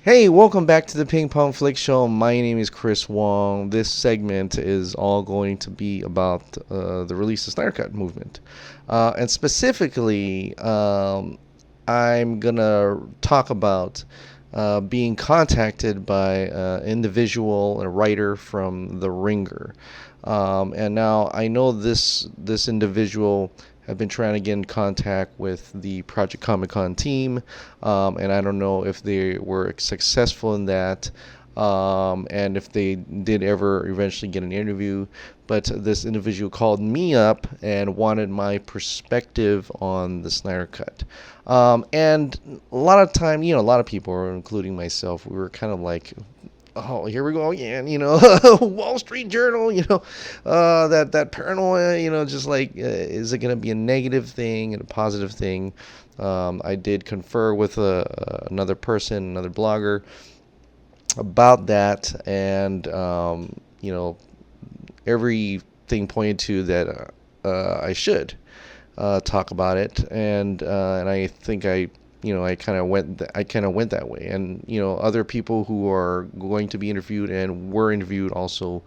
Hey, welcome back to the Ping Pong Flick Show. My name is Chris Wong. This segment is all going to be about the release of Snyder Cut movement. And specifically, I'm going to talk about being contacted by an individual, a writer from The Ringer. And now I know this individual have been trying to get in contact with the Project Comic Con team, and I don't know if they were successful in that, and if they did ever eventually get an interview. But this individual called me up and wanted my perspective on the Snyder Cut. And a lot of time, a lot of people, including myself, we were kind of like, oh, here we go again, Wall Street Journal, that paranoia, just like, is it going to be a negative thing and a positive thing? I did confer with another person, another blogger about that, and, everything pointed to that I should talk about it, and I think I kind of went that way, and other people who are going to be interviewed and were interviewed also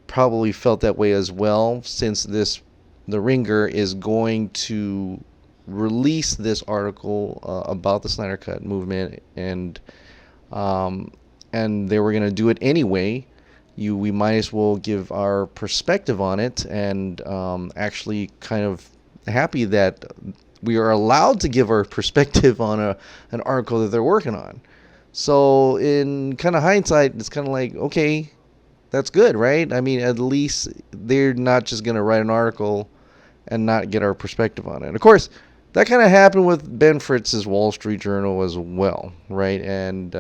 probably felt that way as well, since the Ringer is going to release this article about the Snyder Cut movement, and they were going to do it anyway. We might as well give our perspective on it, and actually kind of happy that we are allowed to give our perspective on an article that they're working on. So in kind of hindsight, it's kind of like, okay, that's good, right? I mean, at least they're not just going to write an article and not get our perspective on it. And of course, that kind of happened with Ben Fritz's Wall Street Journal as well, right? And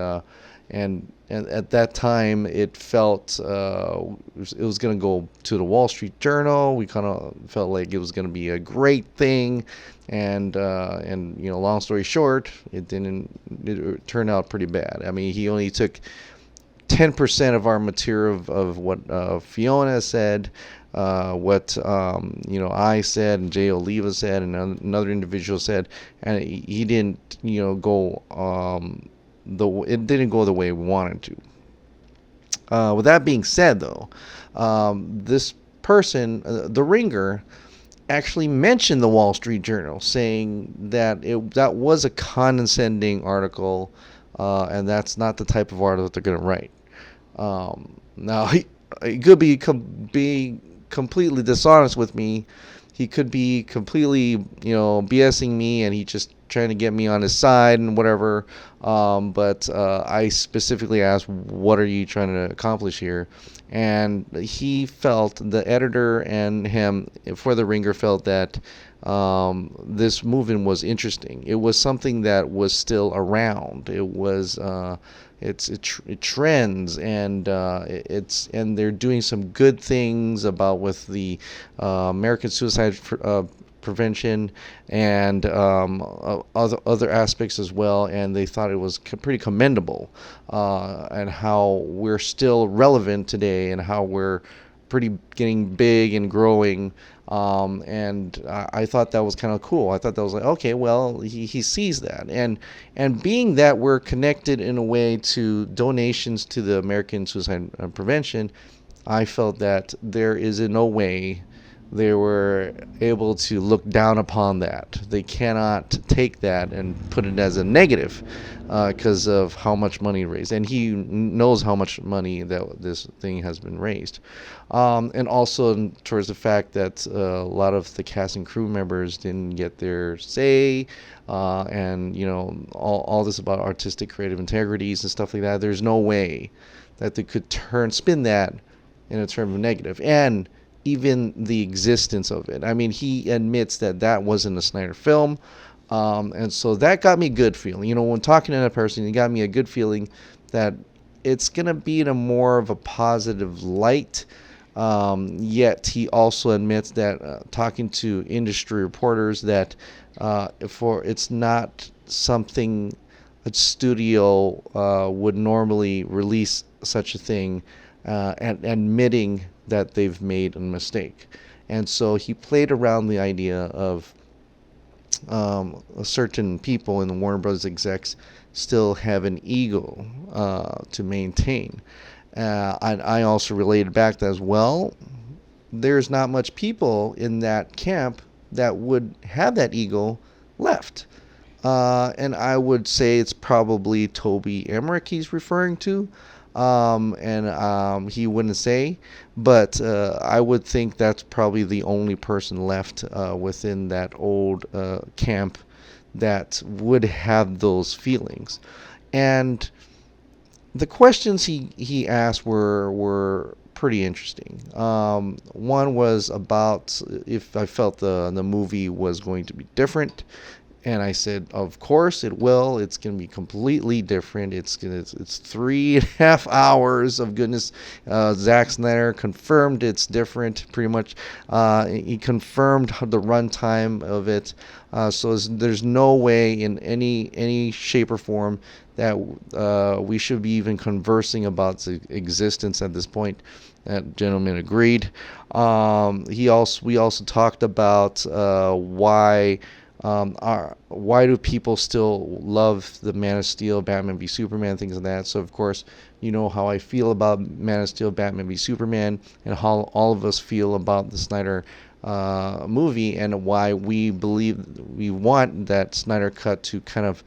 at that time, it felt it was going to go to the Wall Street Journal. We kind of felt like it was going to be a great thing, and long story short, it didn't. It turned out pretty bad. I mean, he only took 10% of our material of what Fiona said, what I said, and Jay Oliva said, and another individual said, and he didn't go. It didn't go the way we wanted to. With that being said, though, this person, the Ringer, actually mentioned the Wall Street Journal, saying that that was a condescending article, and that's not the type of article that they're going to write. Now, he could be completely dishonest with me. He could be completely, BSing me, and he just trying to get me on his side and whatever. But I specifically asked, what are you trying to accomplish here? And he felt, the editor and him for the Ringer felt that this movement was interesting. It was something that was still around. It was it trends, and and they're doing some good things about with the American Suicide Prevention and other aspects as well, and they thought it was pretty commendable, and how we're still relevant today, and how we're pretty getting big and growing. And I thought that was kind of cool. I thought that was like, okay, well, he sees that, and being that we're connected in a way to donations to the American Suicide Prevention, I felt that there is in no way they were able to look down upon that. They cannot take that and put it as a negative because of how much money raised. And he knows how much money that this thing has been raised. And also towards the fact that a lot of the cast and crew members didn't get their say, and all this about artistic creative integrities and stuff like that. There's no way that they could spin that in a term of negative. And even the existence of it. I mean, he admits that wasn't a Snyder film, and so that got me a good feeling. When talking to that person, it got me a good feeling that it's going to be in a more of a positive light. Yet he also admits that talking to industry reporters that it's not something a studio would normally release such a thing, and admitting that they've made a mistake. And so he played around the idea of certain people in the Warner Bros. Execs still have an ego to maintain. I also related back to as well. There's not much people in that camp that would have that ego left. And I would say it's probably Toby Emmerich he's referring to. And he wouldn't say, but I would think that's probably the only person left within that old camp that would have those feelings. And the questions he asked were pretty interesting. One was about if I felt the movie was going to be different, and I said, of course it will. It's going to be completely different. It's 3.5 hours of goodness. Zack Snyder confirmed it's different. Pretty much, he confirmed the runtime of it. So there's no way in any shape or form that we should be even conversing about its existence at this point. That gentleman agreed. We also talked about why do people still love the Man of Steel, Batman v Superman, things like that. So of course, you know how I feel about Man of Steel, Batman v Superman, and how all of us feel about the Snyder movie, and why we want that Snyder cut to kind of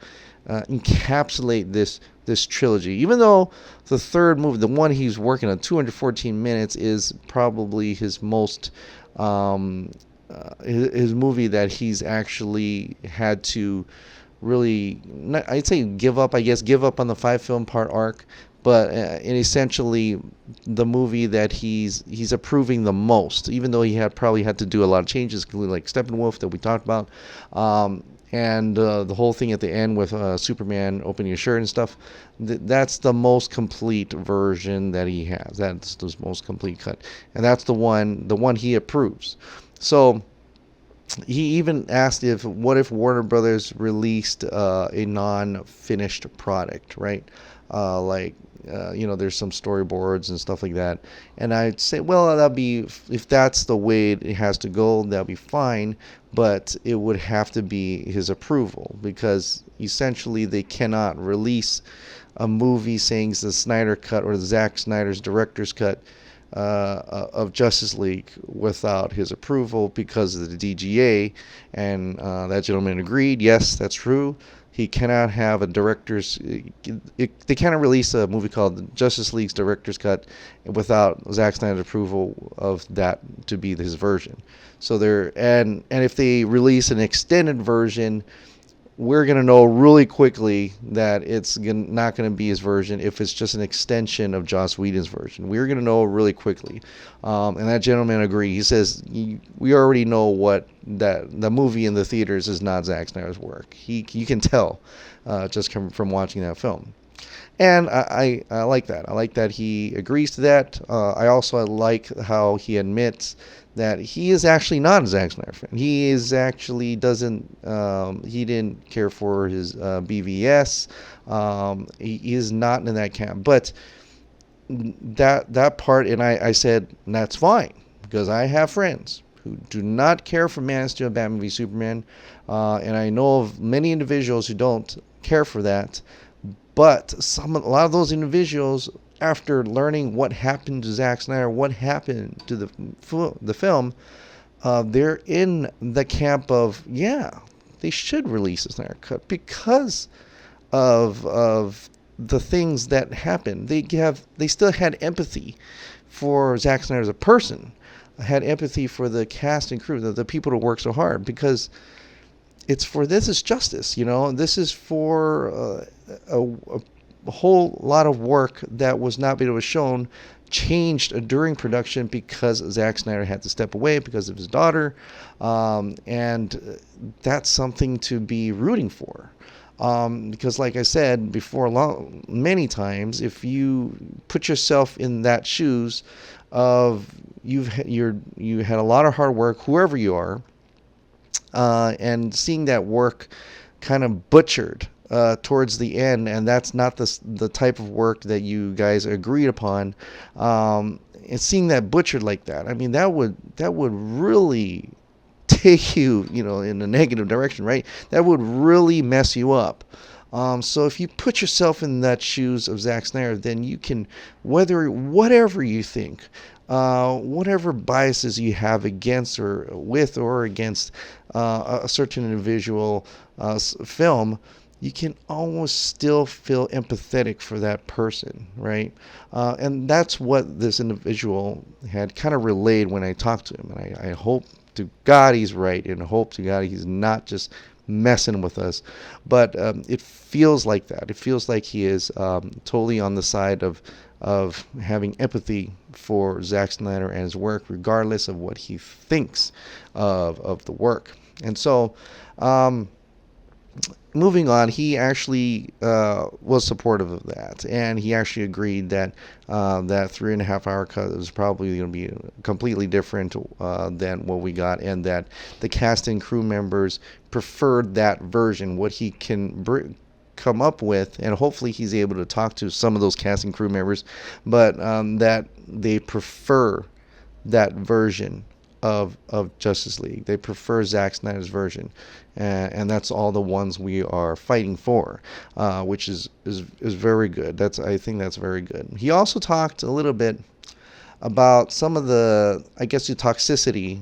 encapsulate this trilogy. Even though the third movie, the one he's working on, 214 minutes, is probably his most his movie that he's actually had to really, I'd say give up on the 5 film part arc, but essentially the movie that he's approving the most, even though he had probably had to do a lot of changes, including like Steppenwolf that we talked about, and the whole thing at the end with Superman opening his shirt and stuff. That's the most complete version that he has. That's the most complete cut, and that's the one he approves. So he even asked what if Warner Brothers released a non-finished product, right? There's some storyboards and stuff like that, and I'd say, well, that'd be, if that's the way it has to go, that'll be fine, but it would have to be his approval, because essentially they cannot release a movie saying it's the Snyder cut or the Zack Snyder's director's cut of Justice League without his approval because of the DGA, and that gentleman agreed. Yes, that's true. He cannot have a director's. They cannot release a movie called Justice League's director's cut without Zack Snyder's approval of that to be his version. So and if they release an extended version, we're going to know really quickly that it's not going to be his version if it's just an extension of Joss Whedon's version. We're going to know really quickly. And that gentleman agreed. He says, we already know what the movie in the theaters is not Zack Snyder's work. You can tell just from watching that film. And I like that. I like that he agrees to that. I also like how he admits that he is actually not a Zack Snyder fan. He is actually he didn't care for his BVS. He is not in that camp. But that part, and I said, that's fine, because I have friends who do not care for Man of Steel, Batman v Superman, and I know of many individuals who don't care for that. But a lot of those individuals, after learning what happened to Zack Snyder, what happened to the film, they're in the camp of, yeah, they should release a Snyder cut because of the things that happened. They still had empathy for Zack Snyder as a person, had empathy for the cast and crew, the people who work so hard, because this is justice, This is for a whole lot of work that was not able to be shown, changed during production because Zack Snyder had to step away because of his daughter, and that's something to be rooting for. Because, like I said before, many times, if you put yourself in that shoes of you had a lot of hard work, whoever you are. And seeing that work kind of butchered towards the end, and that's not the type of work that you guys agreed upon, and seeing that butchered like that, I mean, that would really take you, in a negative direction, right? That would really mess you up. So if you put yourself in that shoes of Zack Snyder, then you can, whatever you think, whatever biases you have against or with or against a certain individual film, you can almost still feel empathetic for that person, right? And that's what this individual had kind of relayed when I talked to him. And I hope to God he's right, and hope to God he's not just messing with us. But it feels like that. It feels like he is totally on the side of having empathy for Zack Snyder and his work, regardless of what he thinks of the work. And so, moving on, he actually was supportive of that, and he actually agreed that that 3.5 hour cut was probably going to be completely different than what we got, and that the cast and crew members preferred that version. What he can come up with, and hopefully he's able to talk to some of those cast and crew members, but that they prefer that version of Justice League. They prefer Zack Snyder's version, and that's all the ones we are fighting for, which is very good. I think that's very good. He also talked a little bit about some of the, I guess, the toxicity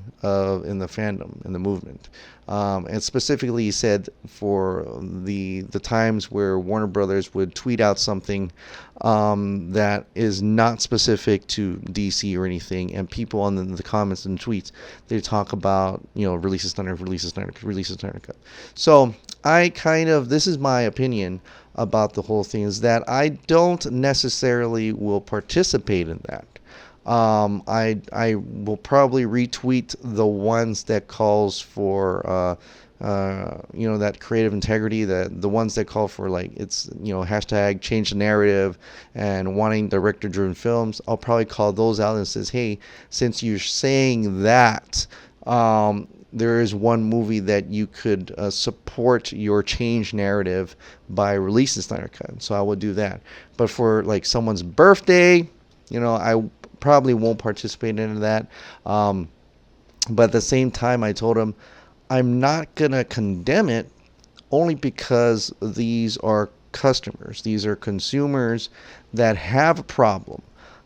in the fandom, in the movement. And specifically, he said for the times where Warner Brothers would tweet out something that is not specific to DC or anything, and people in the comments and tweets, they talk about, release a Snyder, release a Snyder, release a Snyder cut. So this is my opinion about the whole thing, is that I don't necessarily will participate in that. I will probably retweet the ones that calls for that creative integrity, the ones that call for, like, it's hashtag change the narrative and wanting director driven films. I'll probably call those out and says, hey, since you're saying that, there is one movie that you could support your change narrative by releasing Snyder Cut. So I would do that. But for like someone's birthday, I probably won't participate in that. But at the same time, I told him I'm not going to condemn it, only because these are customers. These are consumers that have a problem.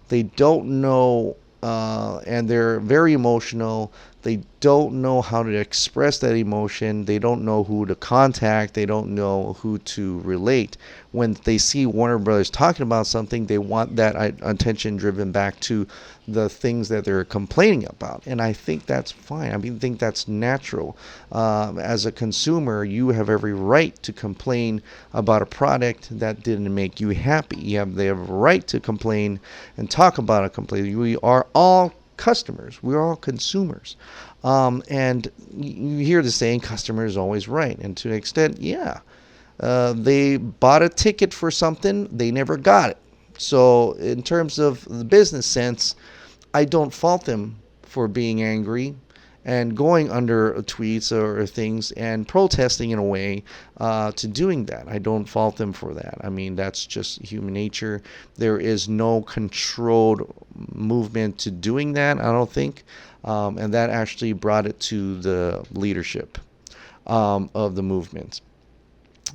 They don't know, and they're very emotional. They don't know how to express that emotion. They don't know who to contact. They don't know who to relate. When they see Warner Brothers talking about something, they want that attention driven back to the things that they're complaining about. And I think that's fine. I think that's natural. As a consumer, you have every right to complain about a product that didn't make you happy. They have a right to complain and talk about a complaint. We are all customers. We're all consumers. And you hear the saying, customer is always right. And to an extent, yeah. They bought a ticket for something, they never got it. So in terms of the business sense, I don't fault them for being angry and going under tweets or things and protesting in a way to doing that. I don't fault them for that. I mean, that's just human nature. There is no controlled movement to doing that, I don't think. And that actually brought it to the leadership of the movement.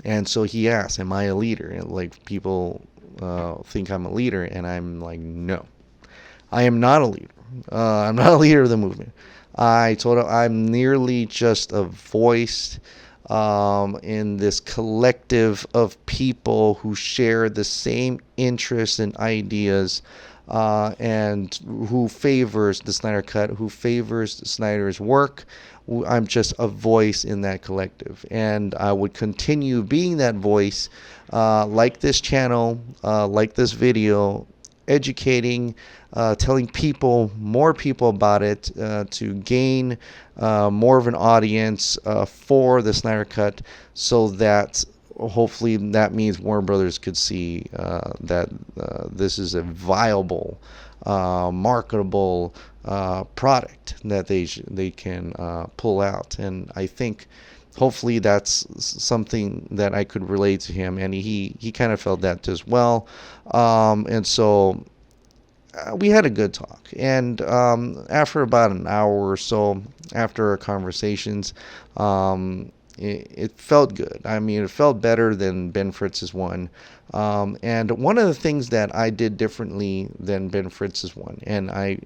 And so he asked, am I a leader? And like, people think I'm a leader, and I'm like, no, I am not a leader. I'm not a leader of the movement. I told him I'm merely just a voice in this collective of people who share the same interests and ideas, and who favors the Snyder Cut, who favors Snyder's work. I'm just a voice in that collective, and I would continue being that voice, like this channel, like this video, educating, telling more people about it, to gain more of an audience for the Snyder Cut, so that hopefully that means Warner Brothers could see that this is a viable, marketable product that they can pull out. And I think hopefully that's something that I could relate to him, and he kind of felt that as well. And so we had a good talk. And after about an hour or so, after our conversations, it felt good. I mean, it felt better than Ben Fritz's one. And one of the things that I did differently than Ben Fritz's one, and I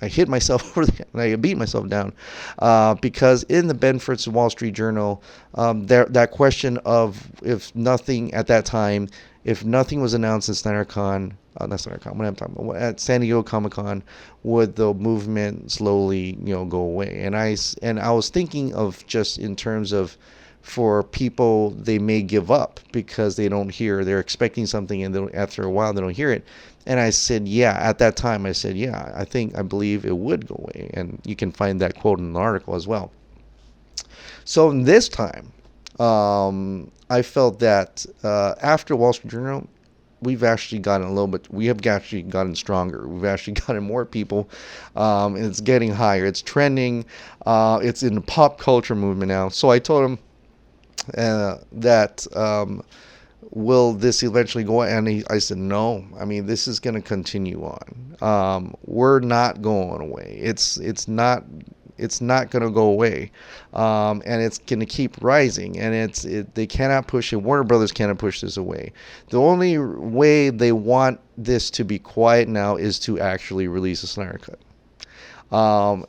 hit myself over the, I beat myself down because in the Ben Fritz Wall Street Journal, that question of if nothing at that time, if nothing was announced at SnyderCon, not SnyderCon, what I'm talking about, at San Diego Comic Con, would the movement slowly, go away? And I was thinking of just in terms of for people they may give up because they don't hear, they're expecting something and after a while they don't hear it. And I said, yeah, at that time I said, yeah, I believe it would go away. And you can find that quote in an article as well. So this time, I felt that after Wall Street Journal, we've actually gotten we have actually gotten stronger. We've actually gotten more people, and it's getting higher. It's trending. It's in the pop culture movement now. So I told him that will this eventually go on? And I said, no. I mean, this is going to continue on. We're not going away. It's not going to go away, and it's going to keep rising. And they cannot push it. Warner Brothers cannot push this away. The only way they want this to be quiet now is to actually release a Snyder Cut,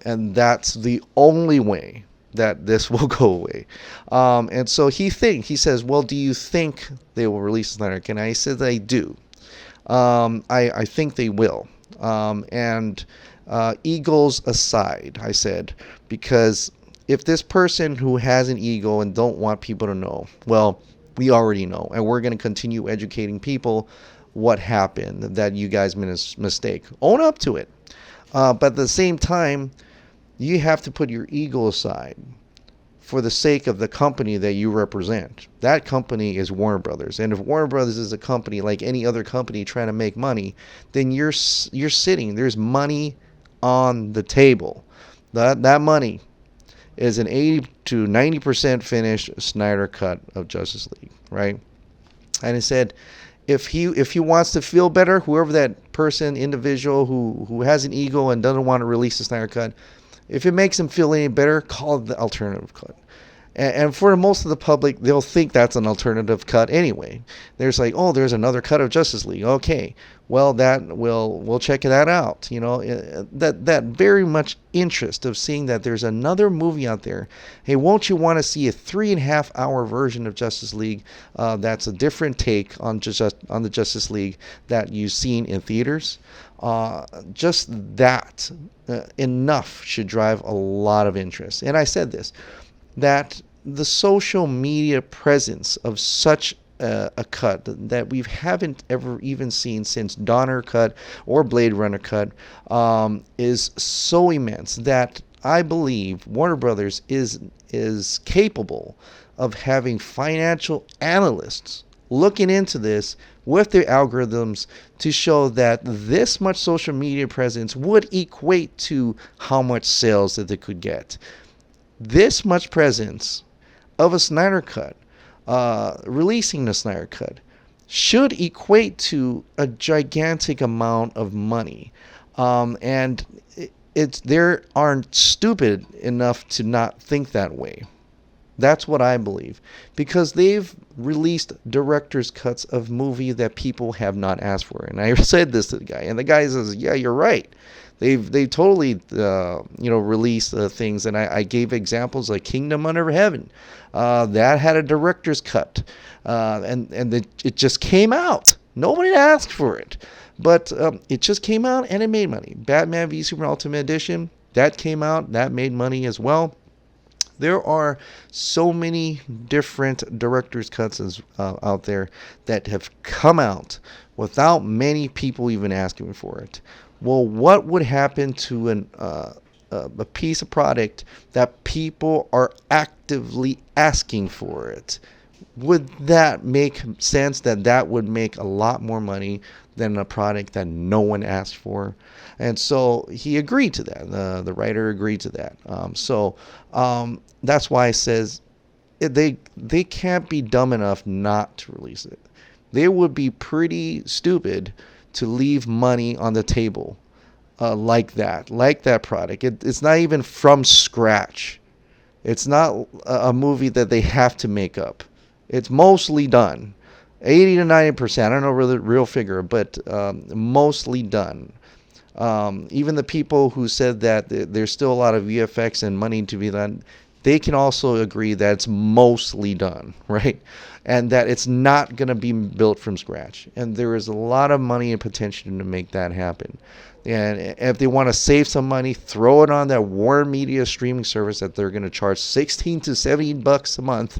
and that's the only way that this will go away. And so he says, well, do you think they will release Snyder Cut? And I said I do. I think they will. And egos aside, I said, because if this person who has an ego and don't want people to know, well, we already know, and we're going to continue educating people what happened, that you guys made a mistake. Own up to it. But at the same time, you have to put your ego aside for the sake of the company that you represent. That company is Warner Brothers. And if Warner Brothers is a company like any other company trying to make money, then you're sitting, there's money on the table. That money is an 80 to 90% finished Snyder Cut of Justice League, right? And I said, if he wants to feel better, whoever that person, individual who has an ego and doesn't want to release the Snyder Cut, if it makes them feel any better, call it the alternative cut. And for most of the public, they'll think that's an alternative cut anyway. There's like, oh, there's another cut of Justice League. Okay, well, we'll check that out. That very much interest of seeing that there's another movie out there. Hey, won't you want to see a 3.5-hour version of Justice League? That's a different take on the Justice League that you've seen in theaters. Just that enough should drive a lot of interest. And I said this, that the social media presence of such a cut that we haven't ever even seen since Donner Cut or Blade Runner Cut is so immense that I believe Warner Brothers is capable of having financial analysts looking into this with their algorithms to show that this much social media presence would equate to how much sales that they could get. This much presence of a Snyder Cut, releasing the Snyder Cut, should equate to a gigantic amount of money. And they aren't stupid enough to not think that way. That's what I believe. Because they've released director's cuts of movies that people have not asked for. And I said this to the guy, and the guy says, yeah, you're right. They totally released things, and I gave examples like Kingdom Under Heaven, that had a director's cut, and it just came out. Nobody asked for it, but it just came out and it made money. Batman v Superman Ultimate Edition, that came out, that made money as well. There are so many different director's cuts out there that have come out without many people even asking for it. Well, what would happen to a piece of product that people are actively asking for it? Would that make sense that would make a lot more money than a product that no one asked for? And so he agreed to that. The writer agreed to that. That's why it says they can't be dumb enough not to release it. They would be pretty stupid to leave money on the table like that product. It's not even from scratch. It's not a movie that they have to make up. It's mostly done. 80 to 90%. I don't know the real figure, but mostly done. Even the people who said that there's still a lot of VFX and money to be done, they can also agree that it's mostly done, right? And that it's not going to be built from scratch. And there is a lot of money and potential to make that happen. And if they want to save some money, throw it on that Warner Media streaming service that they're going to charge $16 to $17 a month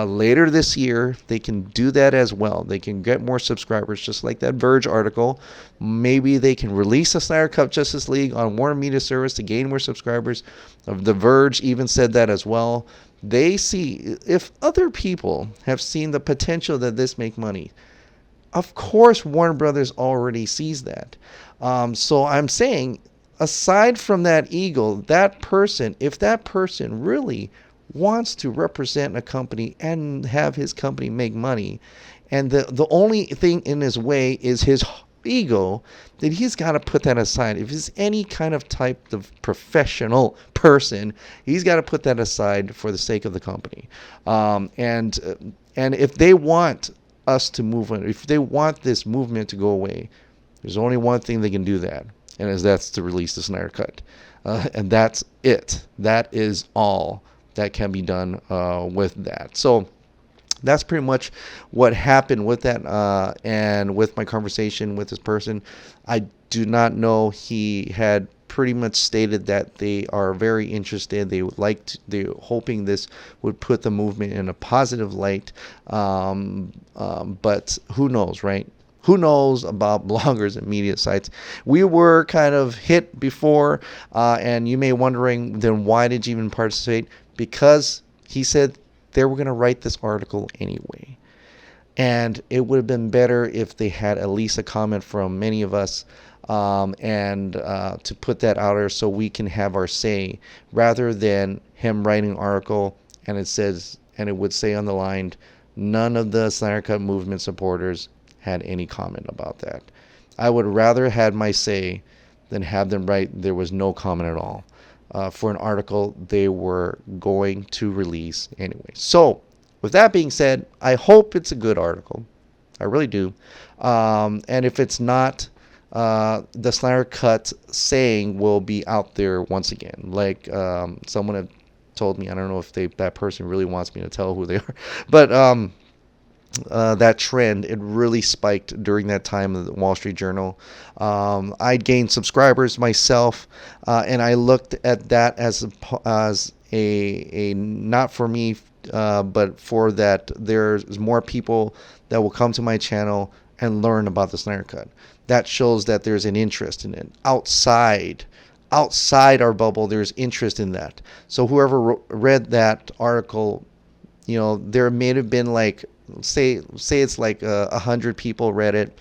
later this year. They can do that as well. They can get more subscribers, just like that Verge article. Maybe they can release a Snyder Cut Justice League on Warner Media service to gain more subscribers. The Verge even said that as well. They see, if other people have seen the potential that this make money, of course Warner Brothers already sees that. So I'm saying, aside from that eagle, that person, if that person really wants to represent a company and have his company make money, and the only thing in his way is his ego, then he's got to put that aside. If he's any kind of type of professional person, he's got to put that aside for the sake of the company. And if they want us to move on, if they want this movement to go away, there's only one thing they can do that, and that's to release the Snyder Cut. And that's it. That is all that can be done with that. So that's pretty much what happened with that, and with my conversation with this person. I do not know. He had pretty much stated that they are very interested. They would like to, they're hoping this would put the movement in a positive light. But who knows, right? Who knows about bloggers and media sites? We were kind of hit before, and you may be wondering, then why did you even participate? Because he said they were going to write this article anyway. And it would have been better if they had at least a comment from many of us, and to put that out there so we can have our say, rather than him writing an article and it would say on the line, none of the Snyder Cut movement supporters had any comment about that. I would rather had my say than have them write there was no comment at all for an article they were going to release anyway. So with that being said, I hope it's a good article. I really do. And if it's not, the Snyder Cut saying will be out there once again. Like someone had told me, I don't know if that person really wants me to tell who they are, but that trend, it really spiked during that time of the Wall Street Journal. I gained subscribers myself, and I looked at that as a not for me, but for that there's more people that will come to my channel and learn about the Snyder Cut. That shows that there's an interest in it. Outside our bubble, there's interest in that. So whoever read that article, there may have been like, say it's like 100 people read it.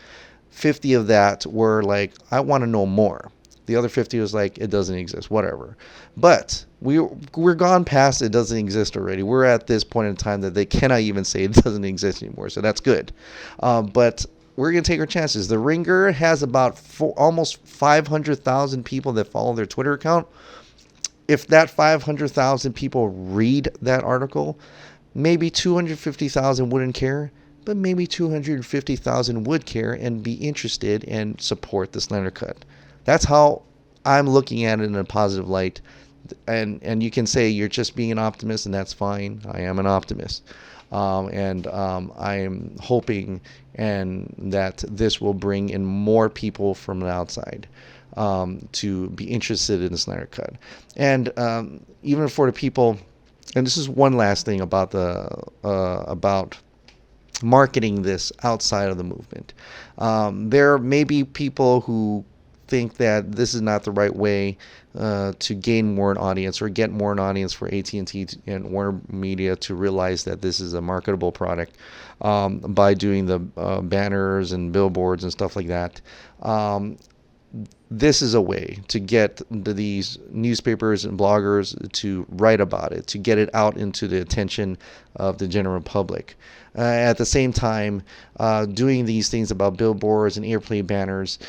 50 of that were like, I want to know more. The other 50 was like, it doesn't exist, whatever. But we're gone past it doesn't exist already. We're at this point in time that they cannot even say it doesn't exist anymore. So that's good. But we're going to take our chances. The Ringer has about almost 500,000 people that follow their Twitter account. If that 500,000 people read that article, maybe 250,000 wouldn't care, but maybe 250,000 would care and be interested and support the Snyder Cut. That's how I'm looking at it in a positive light. And you can say you're just being an optimist, and that's fine. I am an optimist. And I am hoping that this will bring in more people from the outside to be interested in the Snyder Cut. And even for the people, and this is one last thing about about marketing this outside of the movement. There may be people who think that this is not the right way to gain more an audience or get more an audience for AT&T and Warner Media to realize that this is a marketable product by doing the banners and billboards and stuff like that. this is a way to get these newspapers and bloggers to write about it, to get it out into the attention of the general public. At the same time, doing these things about billboards and airplane banners,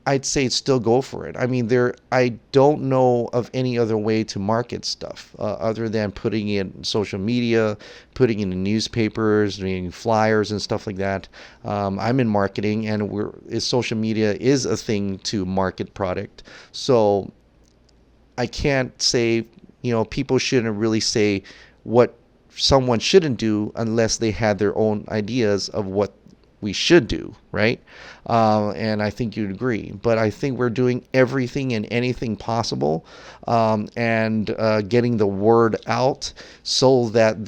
I'd say still go for it. I mean, I don't know of any other way to market stuff other than putting it in social media, putting it in newspapers, doing flyers and stuff like that. I'm in marketing, and social media is a thing to market product. So I can't say, people shouldn't really say what someone shouldn't do unless they had their own ideas of what we should do, right? And I think you'd agree. But I think we're doing everything and anything possible, and getting the word out so that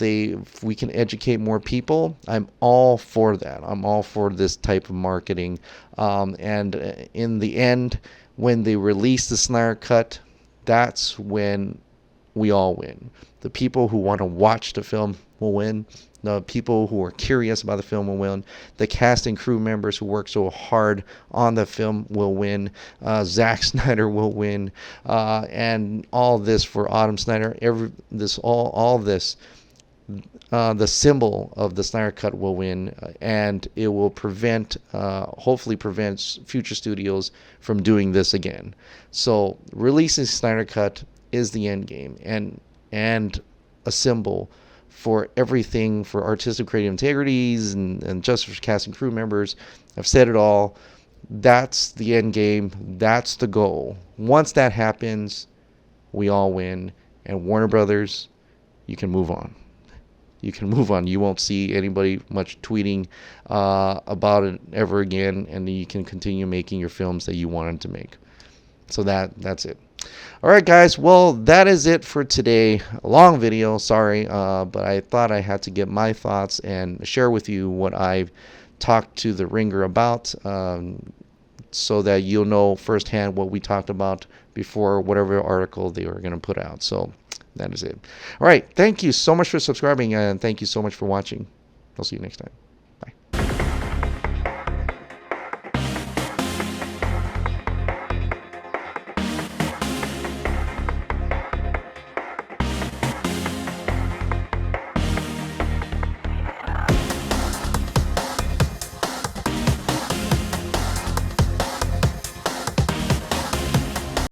we can educate more people. I'm all for that. I'm all for this type of marketing. And in the end, when they release the Snyder Cut, that's when we all win. The people who want to watch the film will win. The people who are curious about the film will win. The cast and crew members who work so hard on the film will win. Zack Snyder will win. And all this for Autumn Snyder. All this. The symbol of the Snyder Cut will win, and it will hopefully prevent future studios from doing this again. So releasing Snyder Cut is the end game, and a symbol for everything, for artistic creative integrities and justice for cast and crew members. I've said it all. That's the end game. That's the goal. Once that happens, we all win. And Warner Brothers, you can move on. You can move on. You won't see anybody much tweeting about it ever again, and you can continue making your films that you wanted to make. So that's it. All right, guys. Well, that is it for today. A long video, sorry, but I thought I had to get my thoughts and share with you what I've talked to the Ringer about, so that you'll know firsthand what we talked about before whatever article they were going to put out. So that is it. All right. Thank you so much for subscribing, and thank you so much for watching. I'll see you next time.